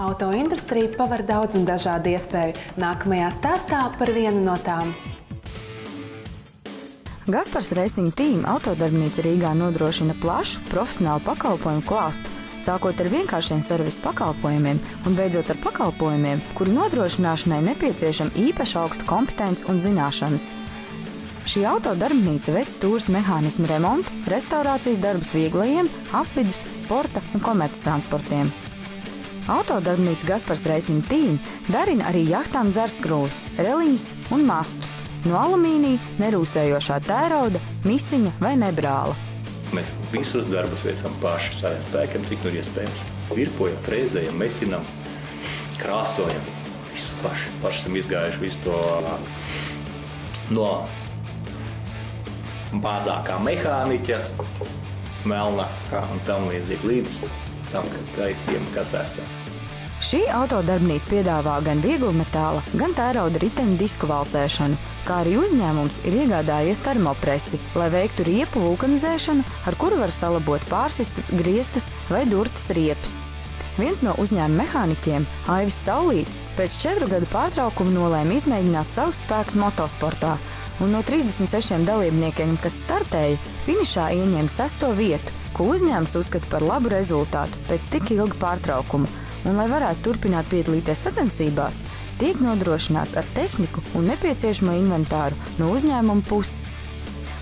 Autoindustrija paver daudz un dažādu iespēju. Nākamajā stāstā par vienu no tām. Gaspars Racing Team autodarbnīca Rīgā nodrošina plašu profesionālu pakalpojumu klāstu, sākot ar vienkāršiem servisa pakalpojumiem un beidzot ar pakalpojumiem, kuru nodrošināšanai nepieciešama īpaša augsta kompetence un zināšanas. Šī autodarbnīca veic stūres mehānismu remontu, restaurācijas darbus vieglajiem, apvidus, sporta un komerctransportiem. Autodarbnīca Gaspars Racing Team darina arī jahtām dzerskrūves, reliņus un mastus no alumīnija, nerūsējošā tērauda, misiņa vai nebrāla. Mēs visus darbus veicam paši saviem spēkiem, cik nu ir iespējams. Virpojam, frēzējam, metinam, krāsojam. Visu paši. Paši esam izgājuši visu to no bāzākā mehāniķa, melna un tam līdzīgi līdz tam, kas esam. Šī autodarbnīca piedāvā gan vieglumetāla, gan tērauda riteņu disku valcēšanu, kā arī uzņēmums ir iegādājies termopresi, lai veiktu riepu vulkanizēšanu, ar kuru var salabot pārsistas, griestas vai durtas riepas. Viens no uzņēmuma mehāniķiem, Aivis Saulīts, pēc 4 gadu pārtraukuma nolēma izmēģināt savus spēkus motosportā, un no 36 dalībniekiem, kas startēja, finišā ieņēma 6. vietu, ko uzņēmums uzskata par labu rezultātu pēc tik ilga pārtraukuma, un, lai varētu turpināt piedalīties sacensībās, tiek nodrošināts ar tehniku un nepieciešamo inventāru no uzņēmuma puses.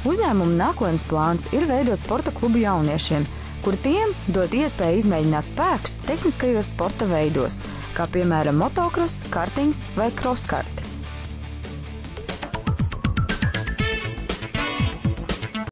Uzņēmuma nākotnes plāns ir veidot sporta klubu jauniešiem, kur tiem dot iespēju izmēģināt spēkus tehniskajos sporta veidos, kā piemēram motokross, kartings vai kroskarti.